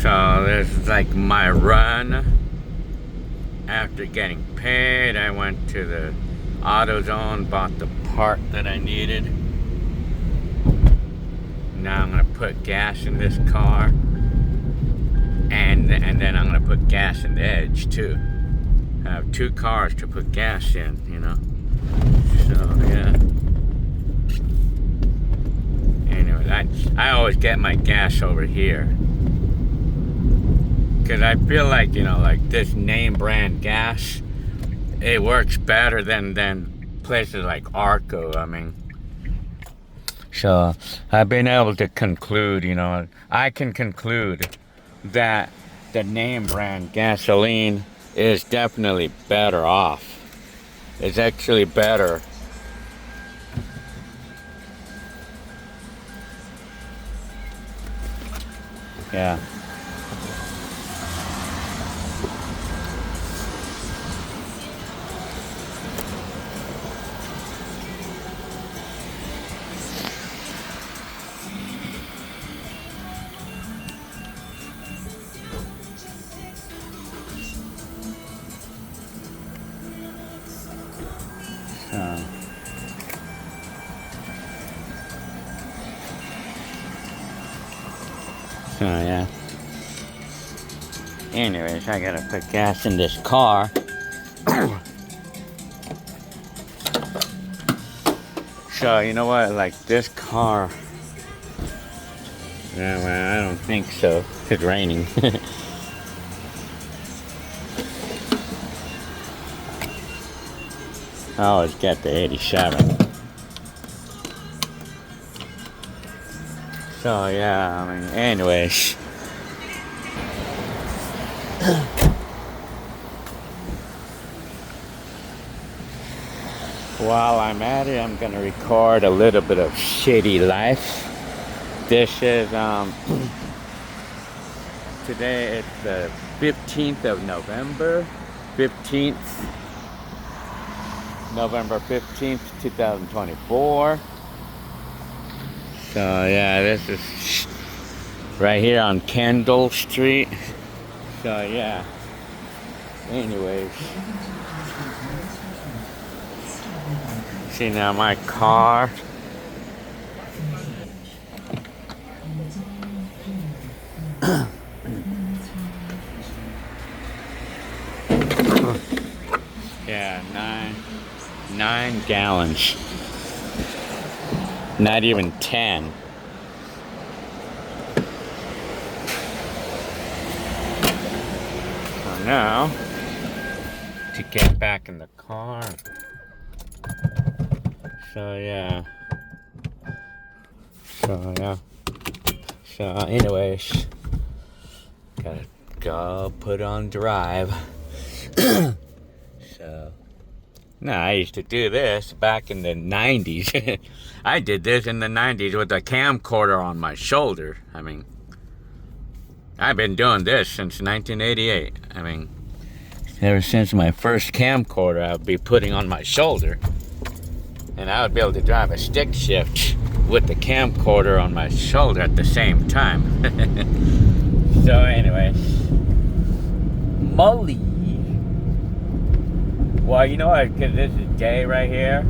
So this is like my run. After getting paid, I went to the AutoZone, bought the part that I needed. Now I'm gonna put gas in this car, and then I'm gonna put gas in the Edge too. I have two cars to put gas in, you know. So yeah. Anyway, I always get my gas over here. Because I feel like, you know, like this name brand gas, it works better than places like Arco. I mean, so I've been able to conclude, you know, I can conclude that the name brand gasoline is definitely better off. It's actually better. Yeah. So yeah. Anyways, I gotta put gas in this car. So you know what? Like this car. Yeah, well, I don't think so. It's raining. I always get the 87. So yeah, I mean, anyways. While I'm at it, I'm gonna record a little bit of Shitty Life. This is today it's the 15th of November. 15th. November 15th, 2024. So yeah, this is right here on Kendall Street. So yeah. Anyways. See now my car. Yeah, nine gallons. Not even 10. So now, to get back in the car. So yeah. So anyways, gotta go put on drive. So, no, I used to do this back in the 90s. I did this in the 90s with a camcorder on my shoulder. I mean, I've been doing this since 1988. I mean, ever since my first camcorder, I would be putting on my shoulder. And I would be able to drive a stick shift with the camcorder on my shoulder at the same time. So anyways, Molly. Well, you know what, because this is day right here.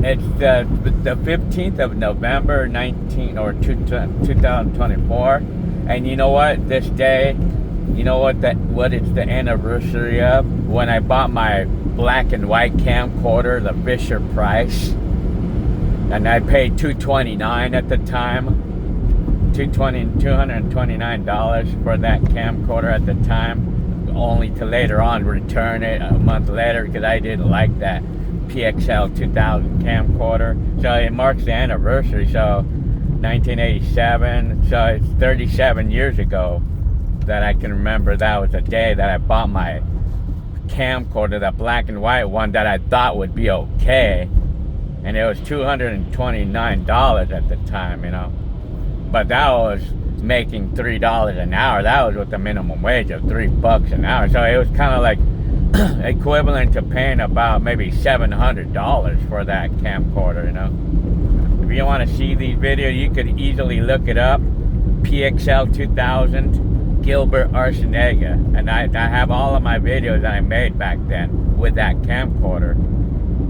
It's the 15th of November 2024. And you know what, this day, you know what it's the anniversary of? When I bought my black and white camcorder, the Fisher Price. And I paid $229 at the time. $229 for that camcorder at the time. Only to later on return it a month later because I didn't like that PXL 2000 camcorder. So it marks the anniversary, so 1987, so it's 37 years ago that I can remember. That was the day that I bought my camcorder, the black and white one that I thought would be okay, and it was $229 at the time, you know. But that was making $3 an hour. That was with the minimum wage of $3 an hour. So it was kind of like equivalent to paying about maybe $700 for that camcorder, you know. If you want to see these videos, you could easily look it up. PXL 2000 Gilbert Arsenega, and I have all of my videos that I made back then with that camcorder.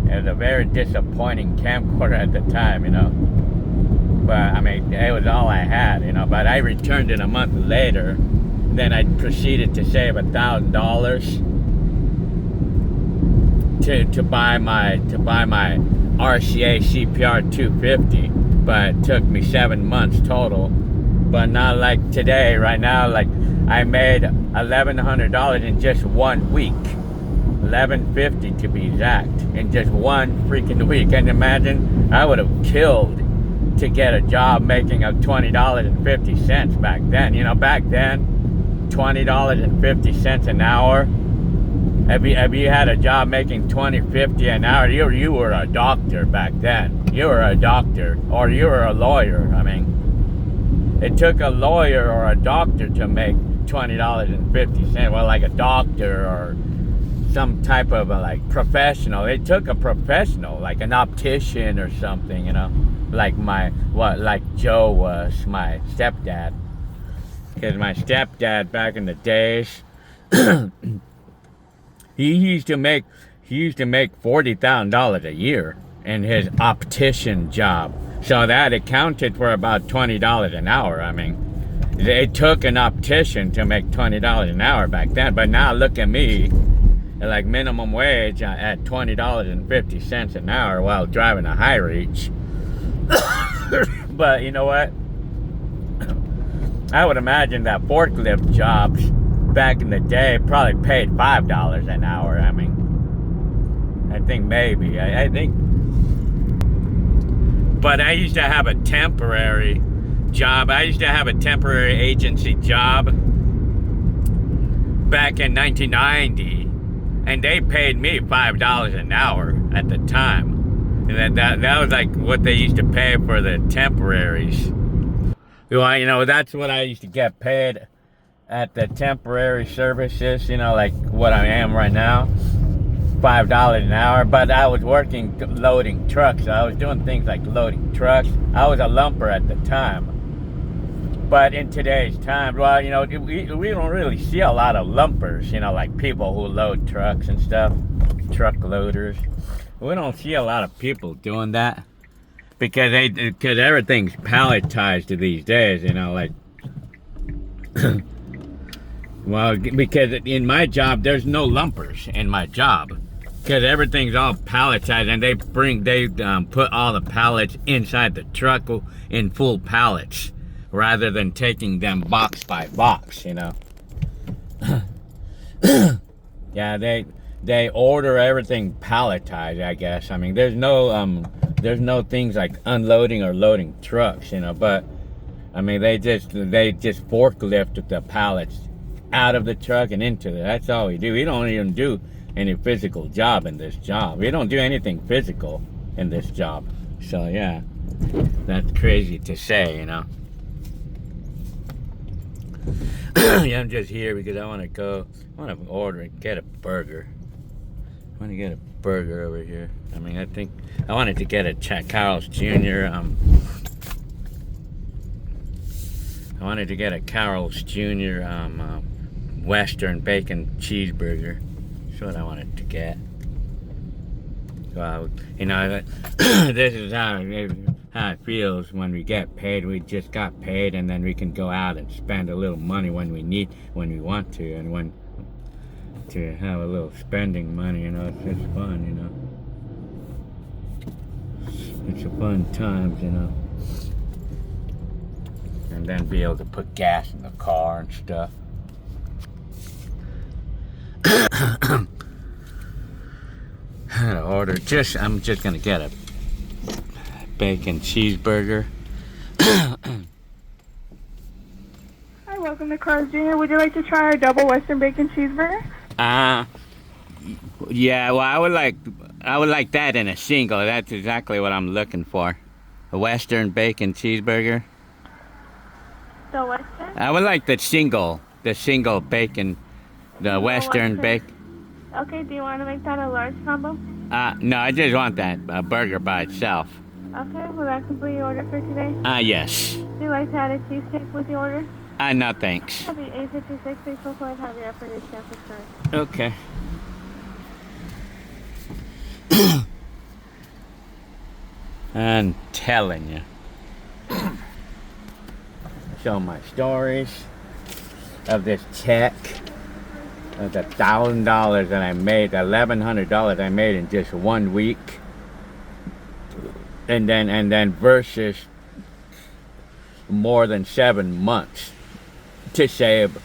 It was a very disappointing camcorder at the time, you know. But I mean, it was all I had, you know. But I returned it a month later. Then I proceeded to save $1,000 to buy my RCA CPR 250. But it took me 7 months total. But not like today, right now, like I made $1,100 in just 1 week. $1,150 to be exact, in just 1 freaking week. And imagine, I would have killed to get a job making of $20.50 back then. You know, back then, $20.50 an hour. If you had a job making $20.50 an hour, you were a doctor back then. You were a doctor, or you were a lawyer. I mean, it took a lawyer or a doctor to make $20.50. Well, like a doctor or some type of like professional. It took a professional, like an optician or something, you know, like like Joe was, my stepdad. Because my stepdad back in the days, he used to make $40,000 a year in his optician job. So that accounted for about $20 an hour. I mean, it took an optician to make $20 an hour back then. But now look at me, like minimum wage at $20.50 an hour while driving a high reach. But you know what? I would imagine that forklift jobs back in the day probably paid $5 an hour. I mean, I think maybe. I think. But I used to have a temporary job. I used to have a temporary agency job back in 1990. And they paid me $5 an hour at the time. And that was like what they used to pay for the temporaries. Well, you know, that's what I used to get paid at the temporary services, you know, like what I am right now. $5 an hour, but I was working loading trucks. So I was doing things like loading trucks. I was a lumper at the time. But in today's time, well, you know, we don't really see a lot of lumpers, you know, like people who load trucks and stuff, truck loaders. We don't see a lot of people doing that because everything's palletized these days, you know, like, well, because in my job, there's no lumpers in my job. Because everything's all palletized, and they put all the pallets inside the truck in full pallets, rather than taking them box by box, you know. Yeah, they order everything palletized, I guess. I mean, there's no things like unloading or loading trucks, you know. But I mean, they just forklift the pallets out of the truck and into it. That's all we do. We don't even do any physical job in this job. We don't do anything physical in this job. So yeah, that's crazy to say, you know. Yeah, I'm just here because I want to order and get a burger. I want to get a burger over here. I mean, I think I wanted to get a Carl's Jr. I wanted to get a Carl's Jr. Western bacon cheeseburger. That's what I wanted to get. Well, you know, this is how it feels when we get paid. We just got paid, and then we can go out and spend a little money when we want to, and when to have a little spending money. You know, it's just fun. You know, it's a fun times. You know, and then be able to put gas in the car and stuff. I'm just gonna get a bacon cheeseburger. Hi, welcome to Carl's Jr. Would you like to try our double Western bacon cheeseburger? Yeah. Well, I would like that in a single. That's exactly what I'm looking for. A Western bacon cheeseburger. The Western? I would like the single bacon, the Western bacon. Okay, do you want to make that a large combo? No, I just want that burger by itself. Okay, will that complete your order for today? Yes. Would you like to add a cheesecake with the order? No, thanks. I'll be 856, 645, have your effort is San Francisco. Okay. I'm telling you. Show my stories of this check of the $1,000 that I made, $1,100 I made in just 1 week, and then versus more than 7 months to save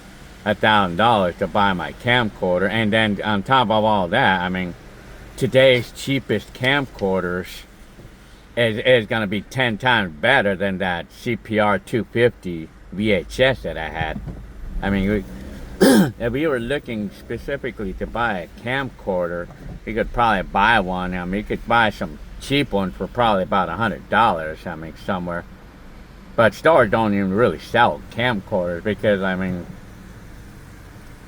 $1,000 to buy my camcorder. And then on top of all that, I mean, today's cheapest camcorders is going to be 10 times better than that CPR 250 VHS that I had. I mean, if we were looking specifically to buy a camcorder, you could probably buy one. I mean, you could buy some cheap one for probably about $100, I mean, somewhere. But stores don't even really sell camcorders because, I mean,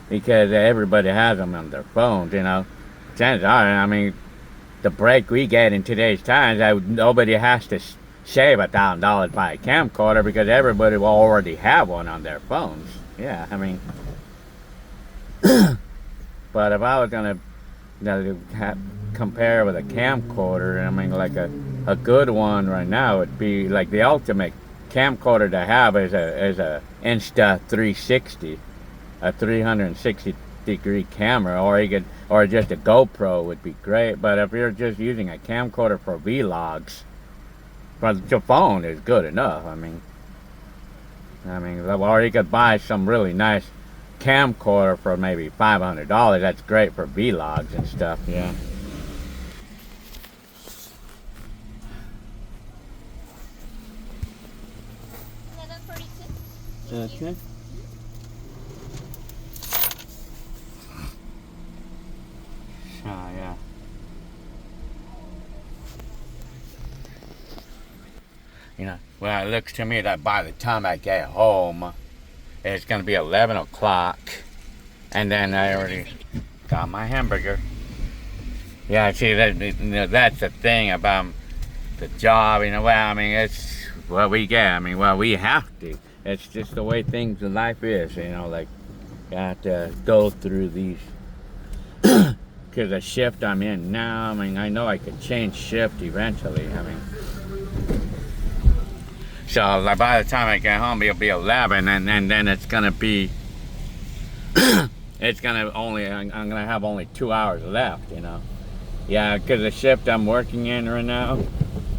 because everybody has them on their phones, you know. Chances are, I mean, the break we get in today's times, nobody has to save $1,000 by a camcorder because everybody will already have one on their phones. Yeah, I mean, but if I was gonna compare with a camcorder, I mean, like a good one right now would be like the ultimate camcorder to have is a Insta360, a 360-degree camera, or just a GoPro would be great. But if you're just using a camcorder for vlogs, but your phone is good enough. I mean, or you could buy some really nice camcorder for maybe $500. That's great for vlogs and stuff. Yeah. Okay. Oh, yeah. You know, well, it looks to me that by the time I get home, it's going to be 11 o'clock. And then I already got my hamburger. Yeah, see, that's the thing about the job. You know, well, I mean, it's what we get. I mean, well, we have to. It's just the way things in life is, you know, like, you have to go through these. Because the shift I'm in now, I mean, I know I could change shift eventually. I mean, so like by the time I get home, it'll be 11, and then it's gonna be, it's gonna only, I'm gonna have only 2 hours left, you know. Yeah, because the shift I'm working in right now,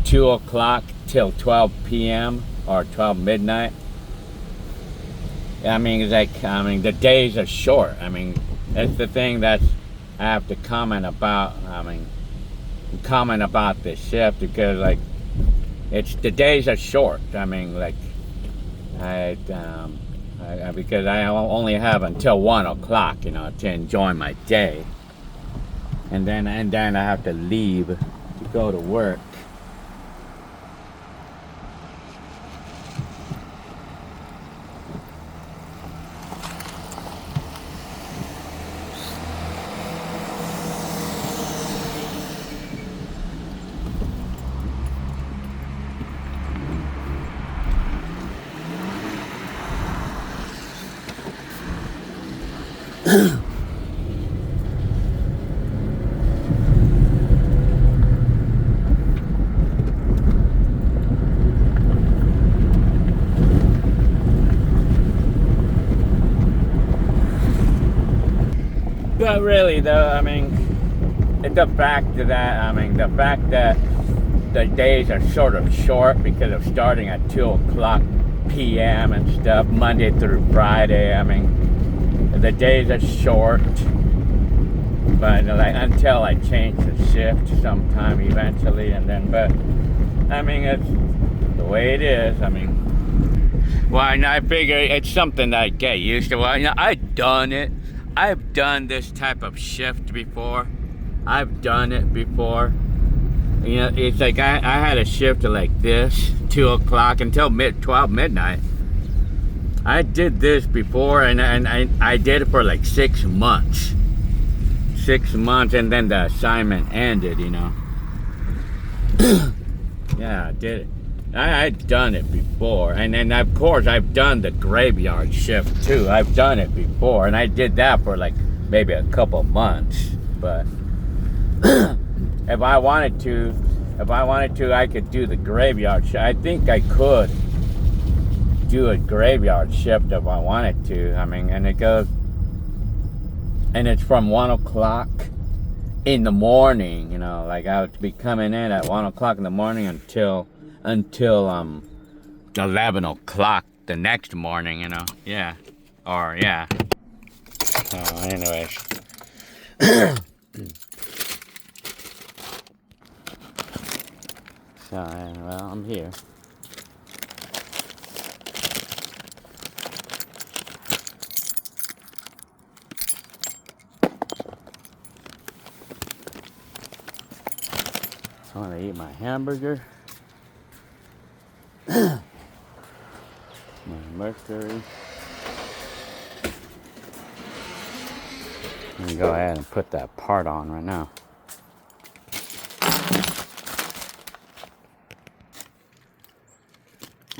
2 o'clock till 12 p.m. or 12 midnight. I mean, it's like, I mean, the days are short. I mean, that's the thing that I have to comment about. I mean, comment about this shift because, like, the days are short. I mean, like, because I only have until 1 o'clock, you know, to enjoy my day, and then I have to leave to go to work. But really, though, I mean, the fact that the days are sort of short because of starting at 2 o'clock p.m. and stuff, Monday through Friday. I mean, the days are short, but like until I change the shift sometime eventually, and then, but I mean, it's the way it is. I mean, well, I figure it's something that I get used to. Well, you know, I've done it. I've done this type of shift before. I've done it before. You know, it's like I had a shift like this, 2 o'clock until 12 midnight. I did this before, and I did it for like 6 months. 6 months, and then the assignment ended, you know. Yeah, I did it. I'd done it before, and then of course I've done the graveyard shift too. I've done it before, and I did that for like maybe a couple months. But if I wanted to, I could do the graveyard shift. I think I could do a graveyard shift if I wanted to. I mean, and it goes, and it's from 1 o'clock in the morning. You know, like I would be coming in at 1 o'clock in the morning until 11 o'clock the next morning. You know, yeah, or yeah. So, anyways. So, well, I'm here. I want to eat my hamburger. My mercury. Let me go ahead and put that part on right now.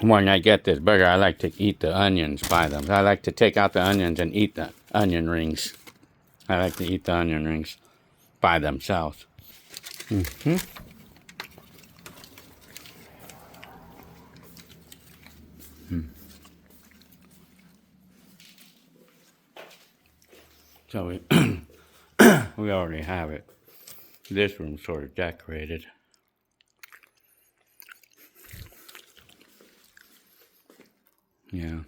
When I get this burger, I like to eat the onions by them. I like to take out the onions and eat the onion rings. I like to eat the onion rings by themselves. Mm-hmm. So we already have it. This room's sort of decorated. Yeah.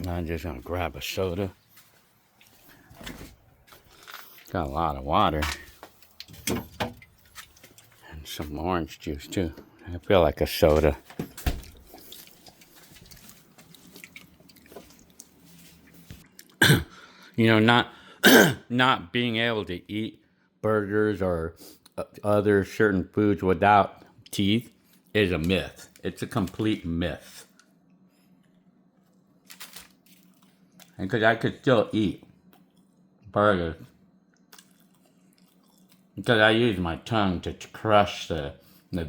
I'm just gonna grab a soda. Got a lot of water. And some orange juice too. I feel like a soda. You know, not being able to eat burgers or other certain foods without teeth is a myth. It's a complete myth. Because I could still eat burgers. Because I use my tongue to crush the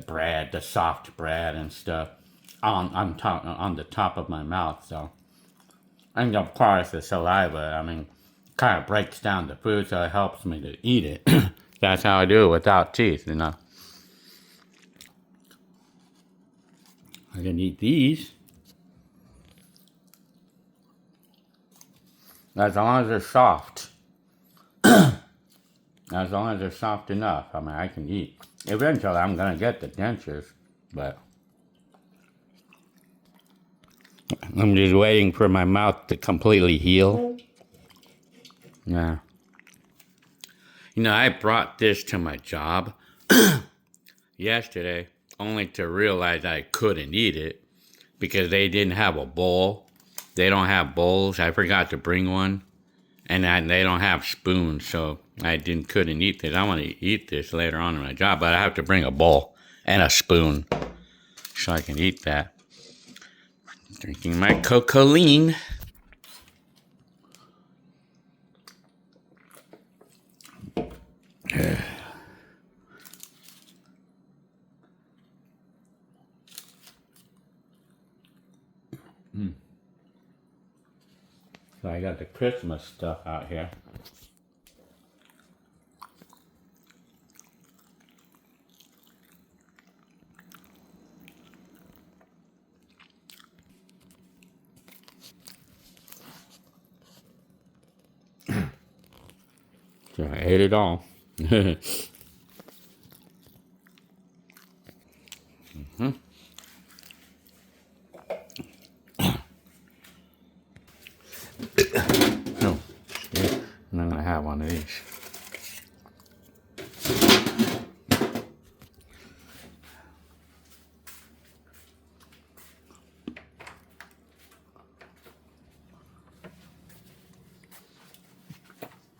bread, the soft bread and stuff on the top of my mouth. So, and of course the saliva, I mean, kind of breaks down the food, so it helps me to eat it. That's how I do it without teeth, you know. I can eat these. As long as they're soft. As long as they're soft enough, I mean, I can eat. Eventually, I'm gonna get the dentures, but I'm just waiting for my mouth to completely heal. Yeah. You know, I brought this to my job yesterday, only to realize I couldn't eat it because they didn't have a bowl. They don't have bowls. I forgot to bring one. And they don't have spoons, so I couldn't eat this. I want to eat this later on in my job, but I have to bring a bowl and a spoon so I can eat that. Drinking my Coca-Cola. So I got the Christmas stuff out here. So I ate it all. Mm-hmm. No, I'm not gonna have one of these.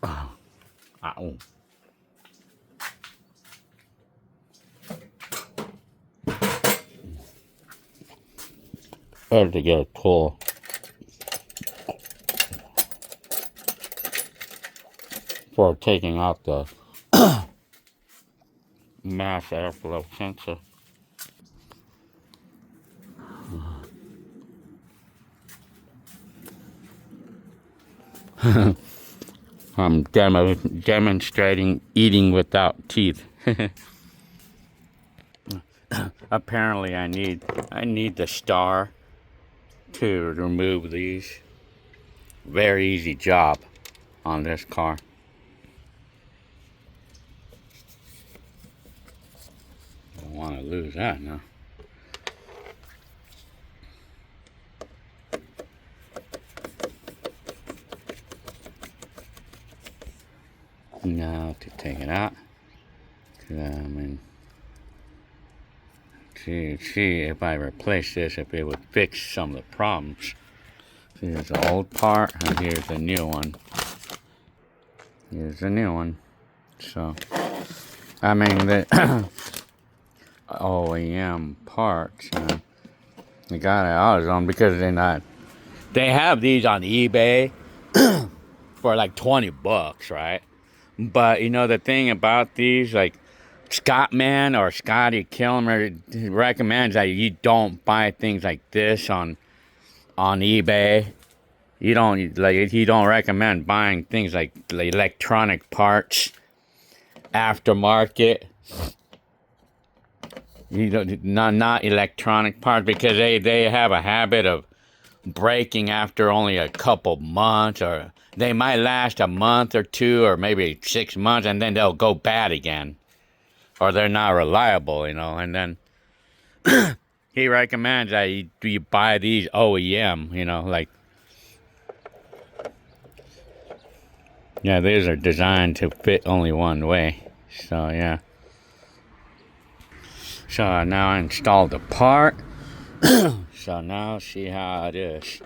Ow. Hard to get a pull. For taking out the mass airflow sensor. I'm demonstrating eating without teeth. Apparently I need the star to remove these. Very easy job on this car. Don't want to lose that now. Now to take it out. See if I replace this, if it would fix some of the problems. Here's the old part, and here's the new one. Here's the new one. So, I mean, the OEM parts, they got it AutoZone because they're not. They have these on eBay for like $20, right? But you know the thing about these, like Scottman or Scotty Kilmer recommends that you don't buy things like this on eBay. He don't recommend buying things like electronic parts, aftermarket. Not electronic parts, because they have a habit of breaking after only a couple months, or they might last a month or two, or maybe 6 months, and then they'll go bad again, or they're not reliable, and then he recommends that you buy these OEM, like, yeah, these are designed to fit only one way. So yeah, so now I installed the part. So now see how it is.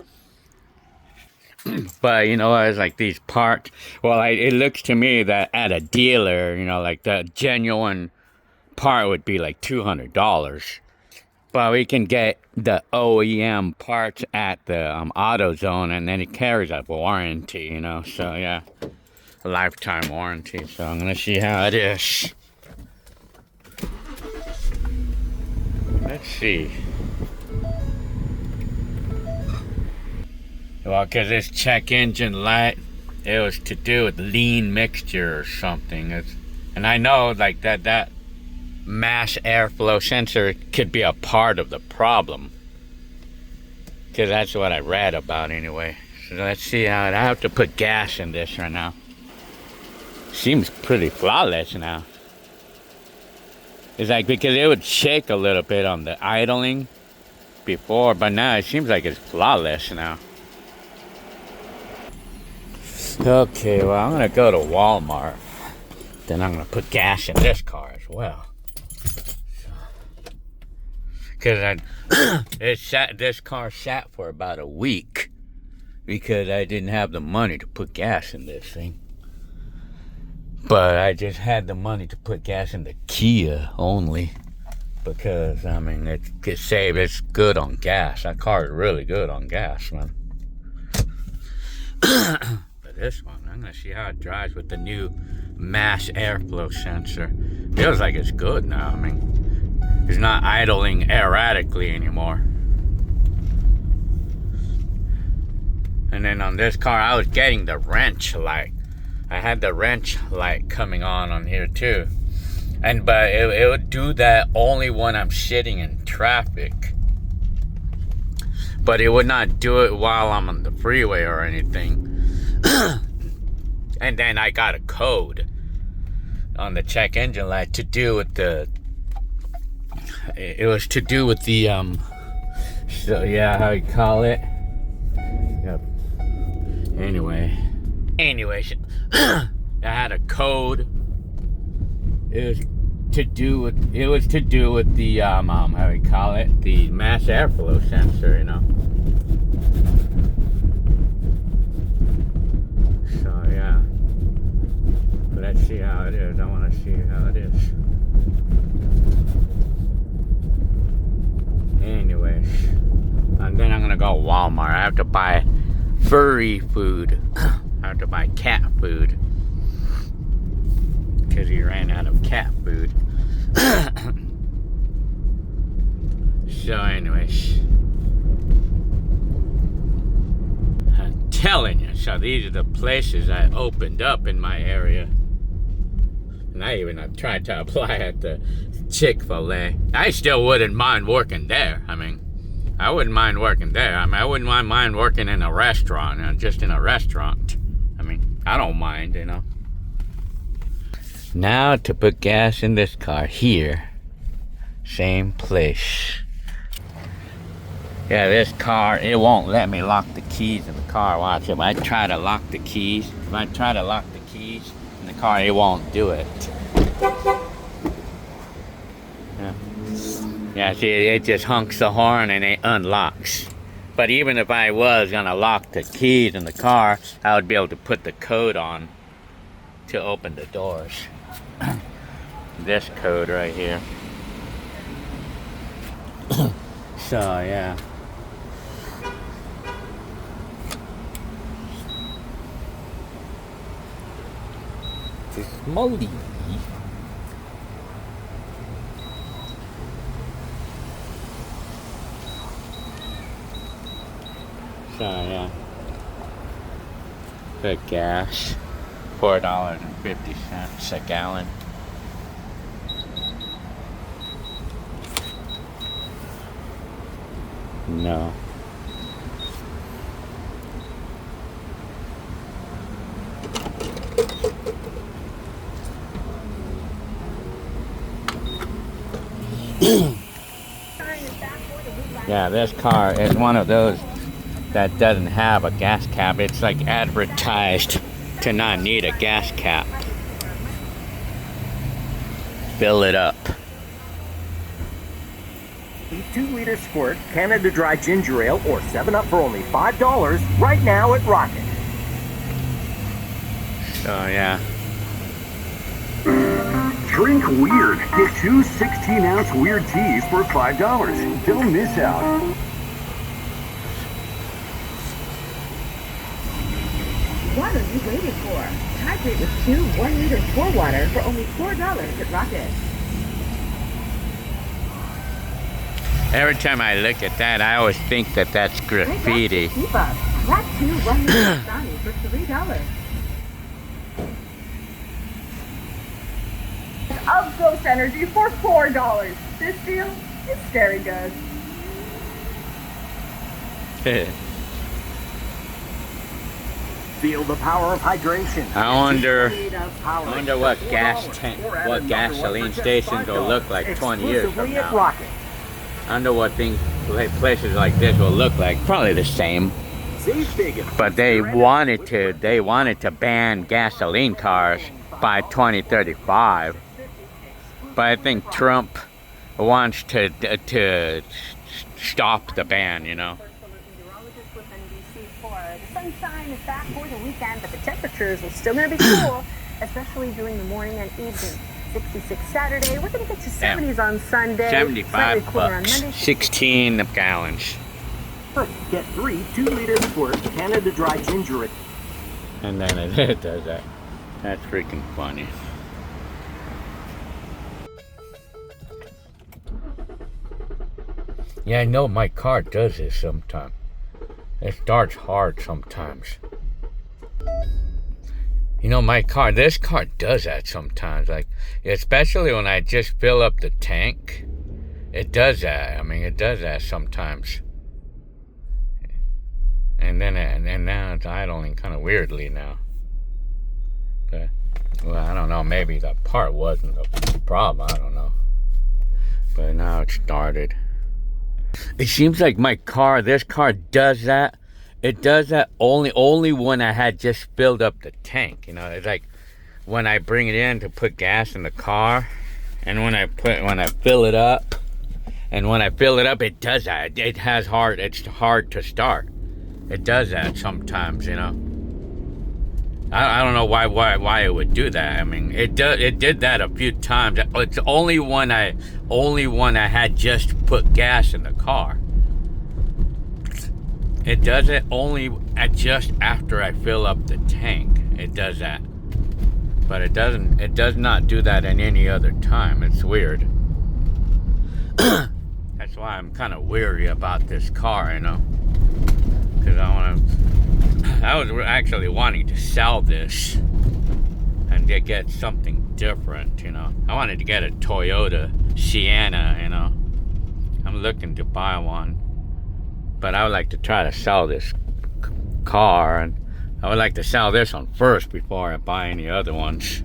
But it's like these parts, well, it looks to me that at a dealer, like the genuine part would be like $200, but we can get the OEM parts at the AutoZone, and then it carries a warranty, so yeah, a lifetime warranty. So I'm gonna see how it is. Let's see. Well, because this check engine light, it was to do with lean mixture or something. And I know like that mass airflow sensor could be a part of the problem, because that's what I read about anyway. So let's see how I have to put gas in this right now. Seems pretty flawless now. It's like, because it would shake a little bit on the idling before, but now it seems like it's flawless now. Okay, well, I'm gonna go to Walmart. Then I'm gonna put gas in this car as well. Because this car sat for about a week because I didn't have the money to put gas in this thing. But I just had the money to put gas in the Kia only, because it's good on gas. That car is really good on gas, man. But this one, I'm gonna see how it drives with the new mass airflow sensor. Feels like it's good now. It's not idling erratically anymore. And then on this car, I was getting the wrench light. I had the wrench light coming on here too. But it would do that only when I'm sitting in traffic. But it would not do it while I'm on the freeway or anything. And then I got a code on the check engine light to do with it was to do with the so yeah, how you call it. Yep. Anyways, I had a code. It was to do with the how you call it, the mass airflow sensor, So yeah. But let's see how it is. I want to see how it is. Anyways, and then I'm gonna go to Walmart. I have to buy furry food. I have to buy cat food because he ran out of cat food. So anyways, I'm telling you, so these are the places I opened up in my area. And I even tried to apply at the Chick-fil-A. I still wouldn't mind working there. I mean, I wouldn't mind working there. I mean, I wouldn't mind working in a restaurant, just in a restaurant. I mean, I don't mind, you know. Now to put gas in this car here. Same place. Yeah, this car, it won't let me lock the keys in the car. Watch, if I try to lock the keys, in the car, it won't do it. Yeah, see, it just honks the horn and it unlocks. But even if I was gonna lock the keys in the car, I would be able to put the code on to open the doors. This code right here. So, yeah. This moldy. So yeah, the gas, $4.50 a gallon. No. Yeah, this car is one of those that doesn't have a gas cap. It's like advertised to not need a gas cap. Fill it up. 2-liter squirt, Canada Dry Ginger Ale, or 7-Up for only $5 right now at Rocket. So yeah. Drink Weird. Get 2 16-ounce Weird teas for $5. Don't miss out. What are you waiting for? Hydrate with 2 1-liter pour water for only $4 at Rocket. Every time I look at that, I always think that that's graffiti. Keep up. Grab 2 1-liter Dasani for $3. Of Ghost Energy for $4. This deal is very good. Feel the power of hydration. I wonder what gasoline stations will look like 20 years from Exclusively at now. Rocket. I wonder what places like this will look like. Probably the same. Save big and But they wanted to ban gasoline cars by 2035. But I think Trump wants to stop the ban, you know. The sunshine is back for the weekend, but the temperatures are still going to be cool, especially during the morning and evening. 66 Saturday. We're going to get to 70s on Sunday. 75 cooler on bucks. Monday. 16 gallons. get 3 2-liter squirt, Canada Dry Ginger Ale. And then it does that. That's freaking funny. Yeah, I know my car does this sometimes. It starts hard sometimes. You know, this car does that sometimes. Like, especially when I just fill up the tank. It does that. I mean, it does that sometimes. And now it's idling kind of weirdly now. But, well, I don't know. Maybe the part wasn't the problem. I don't know. But now it started. It seems like this car does that. It does that only when I had just filled up the tank. You know, it's like when I bring it in to put gas in the car, and when I fill it up, it does that. It's hard to start. It does that sometimes, you know. I don't know why it would do that. I mean, it did that a few times. It's only when I had just put gas in the car. It does it only just after I fill up the tank. It does that. But it does not do that in any other time. It's weird. That's why I'm kind of weary about this car, you know. Because I was actually wanting to sell this and to get something different, you know. I wanted to get a Toyota Sienna, you know. I'm looking to buy one. But I would like to try to sell this car, and I would like to sell this one first before I buy any other ones.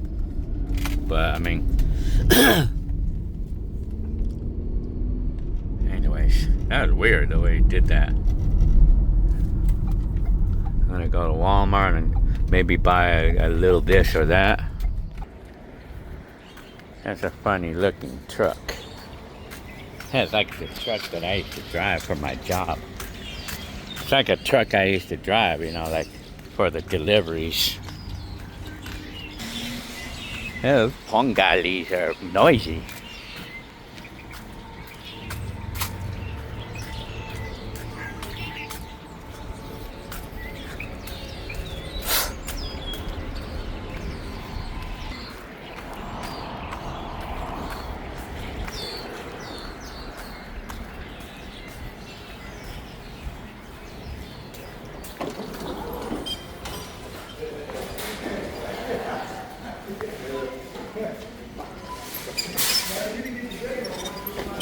But I mean, anyways, that was weird the way he did that. I'm gonna go to Walmart and maybe buy a little this or that. That's a funny looking truck. It's like the truck that I used to drive for my job. It's like a truck I used to drive, you know, like for the deliveries. Those Pongalis are noisy.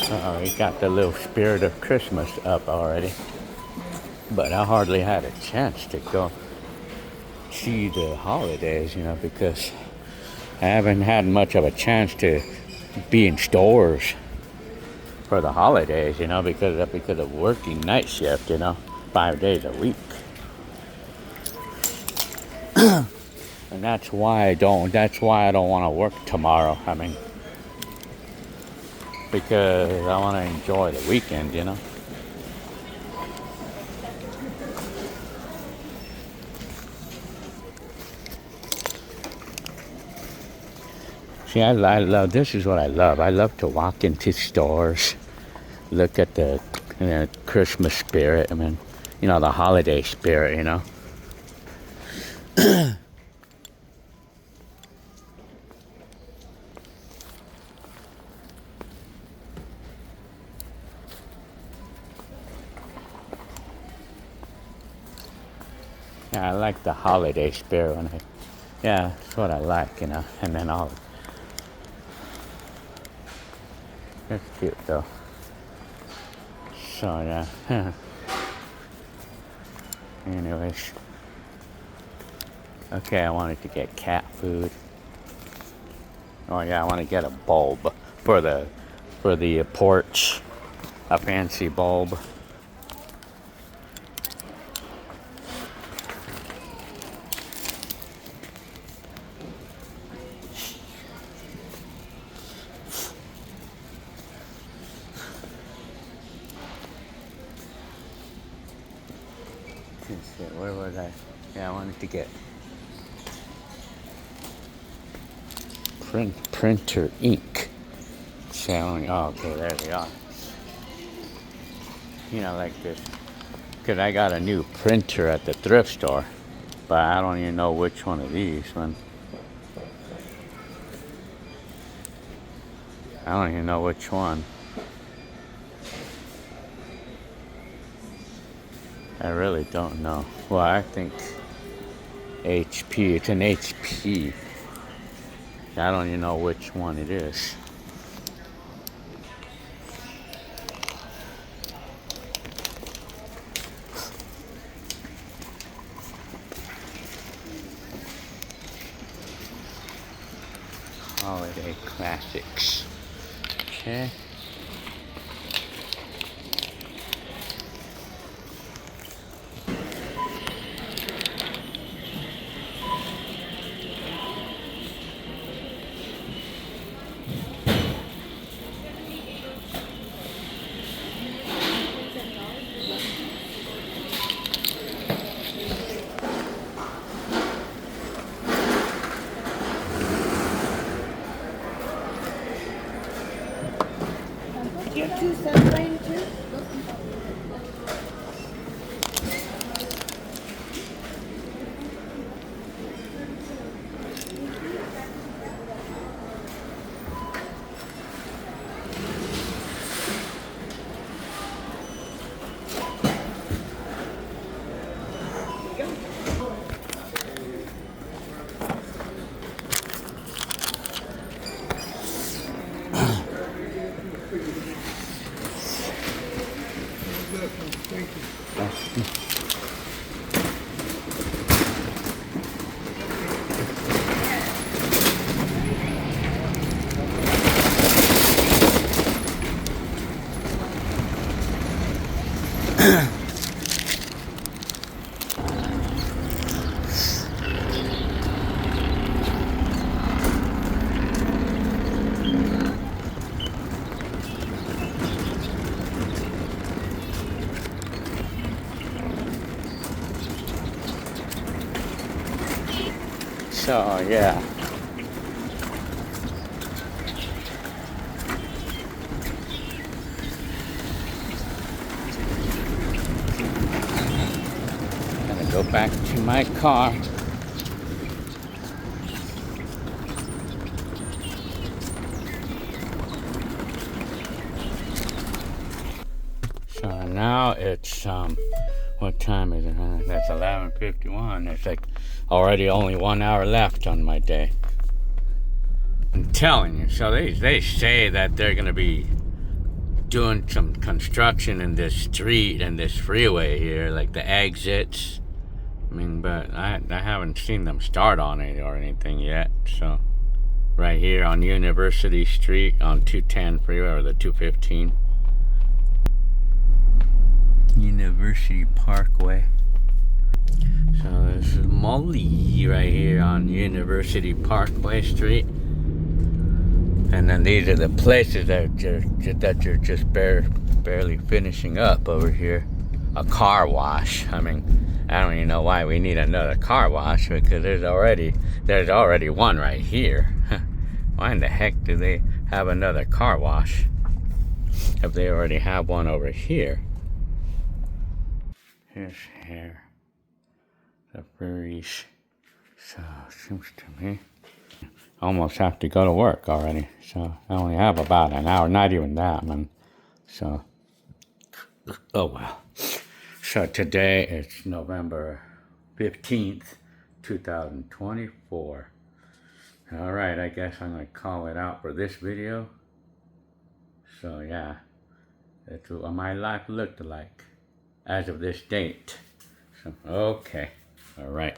Uh-oh, he got the little spirit of Christmas up already. But I hardly had a chance to go see the holidays, you know, because I haven't had much of a chance to be in stores for the holidays, you know, because of working night shift, you know, 5 days a week. And that's why I don't want to work tomorrow. I mean, because I want to enjoy the weekend, you know. See, I love, this is what I love. I love to walk into stores, look at the Christmas spirit. I mean, you know, the holiday spirit, you know. Yeah, I like the holiday spirit when yeah, that's what I like, you know. And then that's cute though. So yeah. Anyways. Okay, I wanted to get cat food. Oh yeah, I want to get a bulb for the porch. A fancy bulb. Where was I? Yeah, I wanted to get printer ink. Selling. Oh, okay, there they are. You know, like this. Because I got a new printer at the thrift store. But I don't even know which one of these. I don't even know which one. I really don't know. Well, I think HP. It's an HP. I don't even know which one it is. Holiday Classics. Okay. So yeah. Gonna go back to my car. So now it's what time is it? That's 11:51. It's like already only 1 hour left on my day. I'm telling you. So they say that they're gonna be doing some construction in this street and this freeway here, like the exits. I mean, but I haven't seen them start on it or anything yet. So right here on University Street on 210 freeway, or the 215. University Parkway. So this is Molly right here on University Parkway Street. And then these are the places that you're just barely finishing up over here. A car wash. I mean, I don't even know why we need another car wash, because there's already one right here. Why in the heck do they have another car wash if they already have one over here? Here's here. The breeze. So it seems to me I almost have to go to work already. So I only have about an hour, not even that, man. So oh well. So today it's November 15th, 2024. All right, I guess I'm gonna call it out for this video. So yeah, that's what my life looked like as of this date. So okay, all right.